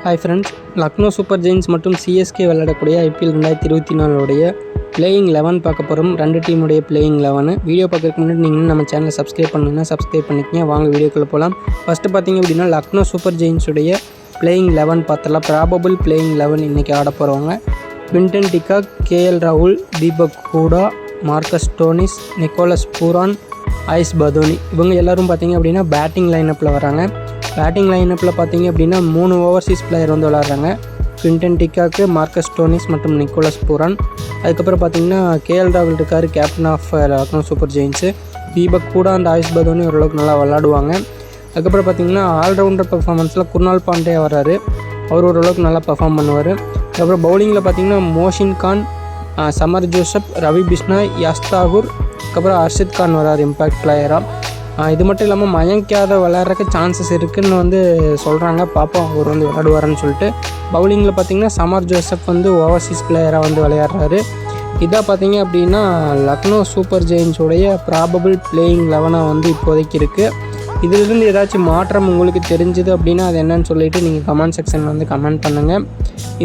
Hi friends, Lucknow super giants மற்றும் CSK விளையாடக்கூடிய IPL 2024 playing 11 பார்க்க போகிறோம். ரெண்டு டீமுடைய பிளேயிங் 11 வீடியோ பார்க்கறதுக்கு முன்னாடி நீங்கள் நம்ம சேனலை சப்ஸ்கிரைப் பண்ணுங்கன்னா சப்ஸ்கிரைப் பண்ணிக்கங்க. வாங்க வீடியோக்குள்ளே போகலாம். ஃபஸ்ட்டு பார்த்தீங்க அப்படின்னா லக்னோ சூப்பர் ஜெயின்ஸுடைய பிளேயிங் 11 பார்த்துடலாம். ப்ராபபிள் பிளேயிங் 11 இன்றைக்கி ஆட போகிறவங்க குவிண்டன் டிகாக், கேஎல் ராகுல், Deepak Hooda, Marcus Stoinis, Nicholas Pooran, Ayush Badoni இவங்க எல்லோரும் பார்த்தீங்க அப்படின்னா பேட்டிங் லைனப்பில் வராங்க. பேட்டிங் லைனப்பில் பார்த்தீங்க அப்படின்னா 3 ஓவர்சீஸ் பிளேயர் வந்து விளாட்றாங்க. குவிண்டன் டிகாக்கு, மார்க்கஸ் ஸ்டோனிஸ் மற்றும் நிக்கோலஸ் பூரான். அதுக்கப்புறம் பார்த்தீங்கன்னா கேஎல் ராகுல் இருக்கார், captain of Lucknow super ஜெயின்ஸு. Deepak கூட அந்த ஆயுஷ் பதோனி ஓரளவுக்கு நல்லா விளாடுவாங்க. அதுக்கப்புறம் பார்த்தீங்கன்னா ஆல்ரவுண்டர் பெர்ஃபார்மன்ஸில் குர்னால் பாண்டே வர்றாரு, அவர் ஓரளவுக்கு நல்லா பெர்ஃபார்ம் பண்ணுவார். அதுக்கப்புறம் பவுலிங்கில் பார்த்தீங்கன்னா மோஷின் கான், சமர் ஜோசப், ரவி பிஷ்னாய், யாஸ் தாகூர், அதுக்கப்புறம் அர்ஷித் கான் வர்றார் இம்பேக்ட் பிளேயராக. இது மட்டும் இல்லாமல் மயங்க் யாதவ் விளையாடுறக்கு சான்சஸ் இருக்குதுன்னு வந்து சொல்கிறாங்க. பார்ப்போம் அவர் வந்து விளையாடுவார்னு சொல்லிட்டு. பவுலிங்கில் பார்த்திங்கன்னா சமர் ஜோசப் வந்து ஓவர்சீஸ் பிளேயராக வந்து விளையாடுறாரு. இதாக பார்த்தீங்க அப்படின்னா லக்னோ சூப்பர் ஜெயின்ஸுடைய ப்ராபபிள் பிளேயிங் 11 வந்து இப்போதைக்கு இருக்குது. இதிலிருந்து ஏதாச்சும் மாற்றம் உங்களுக்கு தெரிஞ்சுது அப்படின்னா அது என்னன்னு சொல்லிவிட்டு நீங்கள் கமெண்ட் செக்ஷனில் வந்து கமெண்ட் பண்ணுங்கள்.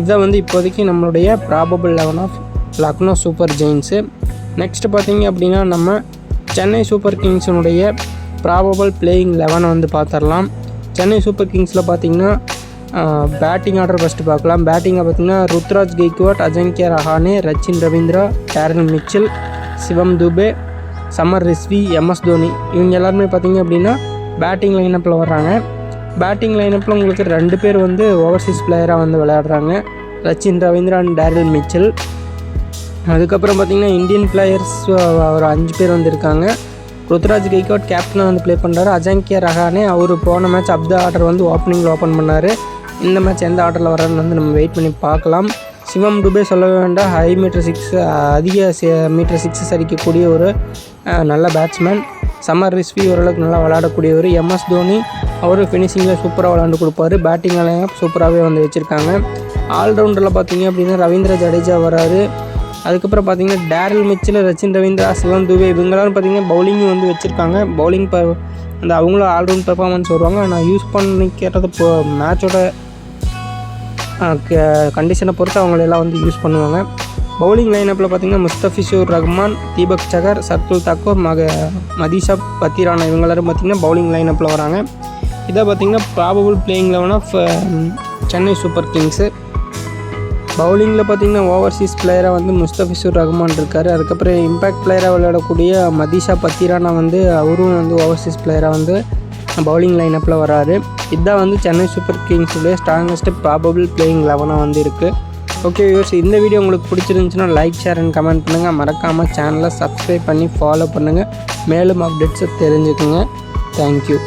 இதை வந்து இப்போதைக்கு நம்மளுடைய probable 11 of Lucknow super giants. Next பார்த்தீங்க அப்படின்னா நம்ம சென்னை சூப்பர் கிங்ஸினுடைய ப்ராபபிள் பிளேயிங் 11 வந்து பார்த்துடலாம். சென்னை சூப்பர் கிங்ஸில் பார்த்திங்கன்னா பேட்டிங் ஆர்டர் ஃபஸ்ட்டு பார்க்கலாம். பேட்டிங்கை பார்த்திங்கன்னா ருத்ராஜ் கெய்க்வாட், அஜங்கியா ரஹானே, ரச்சின் ரவீந்திரா, டேரல் மிச்சல், சிவம் துபே, சமர் ரிஸ்வி, எம்எஸ் தோனி இவங்க எல்லாருமே பார்த்திங்க அப்படின்னா பேட்டிங் லைனப்பில் வர்றாங்க. பேட்டிங் லைனப்பில் உங்களுக்கு 2 பேர் வந்து ஓவர்சீஸ் பிளேயராக வந்து விளையாடுறாங்க, Rachin Ravindra and Daryl Mitchell. அதுக்கப்புறம் பார்த்திங்கன்னா இந்தியன் பிளேயர்ஸ் ஒரு 5 பேர் வந்துருக்காங்க. ருத்ராஜ் கெய்க்வாட் கேப்டனாக வந்து ப்ளே பண்ணுறாரு. அஜங்கியா ரஹானே அவர் போன மேட்ச் அப்த ஆர்டர் வந்து ஓப்பனிங்கில் ஓப்பன் பண்ணார். இந்த மேட்ச் எந்த ஆர்டரில் வர்றாருன்னு வந்து நம்ம வெயிட் பண்ணி பார்க்கலாம். சிவம் துபே சொல்ல வேண்டாம், ஹை மீட்டர் 6 அதிக மீட்டர் 6 அடிக்கக்கூடிய ஒரு நல்ல பேட்ஸ்மேன். சமர் ரிஸ்வி ஓரளவுக்கு நல்லா விளையாடக்கூடியவர். எம்எஸ் தோனி அவர் ஃபினிஷிங்கில் சூப்பராக விளையாண்டு கொடுப்பாரு. பேட்டிங் சூப்பராகவே வந்து வச்சுருக்காங்க. ஆல்ரவுண்டரில் பார்த்தீங்க அப்படின்னா ரவீந்திர ஜடேஜா வராரு. அதுக்கப்புறம் பார்த்தீங்கன்னா டேரல் மிச்சல், ரச்சின் ரவீந்திரா, சிவம் துபே இவங்களாம் பார்த்தீங்கன்னா பவுலிங்கும் வந்து வச்சுருக்காங்க. பவுலிங் அந்த அவங்களும் ஆல்ரவுண்ட் பெர்ஃபார்மன்ஸ் வருவாங்க. நான் யூஸ் பண்ணி கேட்டது இப்போ மேட்சோட கண்டிஷனை பொறுத்து அவங்களெல்லாம் வந்து யூஸ் பண்ணுவாங்க. பவுலிங் லைனப்பில் பார்த்தீங்கன்னா முஸ்தபிசூர் ரஹ்மான், தீபக் சகர், சர்துல் தாக்கூர், மதிஷா பத்திரானா இவங்க எல்லாரும் பார்த்திங்கன்னா பவுலிங் லைனப்பில் வராங்க. இதை பார்த்திங்கன்னா probable playing 11 of Chennai Super Kings. பவுலிங்கில் பார்த்திங்கன்னா ஓவர்சீஸ் பிளேயராக வந்து முஸ்தபிசூர் ரஹ்மான் இருக்கார். அதுக்கப்புறம் இம்பேக்ட் பிளேயராக விளையாடக்கூடிய மதிஷா பத்திரானா வந்து அவரும் வந்து ஓவர்சீஸ் பிளேயராக வந்து பவுலிங் லைனப்பில் வராரு. இதுதான் வந்து சென்னை சூப்பர் கிங்ஸுடைய ஸ்ட்ராங்கஸ்ட்டு ப்ராபபிள் பிளேயிங் 11 வந்து இருக்குது. ஓகே வியூவர்ஸ், இந்த வீடியோ உங்களுக்கு பிடிச்சிருந்துச்சுன்னா லைக், ஷேர் அண்ட் கமெண்ட் பண்ணுங்கள். மறக்காமல் சேனலை சப்ஸ்கிரைப் பண்ணி ஃபாலோ பண்ணுங்கள். மேலும் அப்டேட்ஸை தெரிஞ்சுக்குங்க. தேங்க்யூ.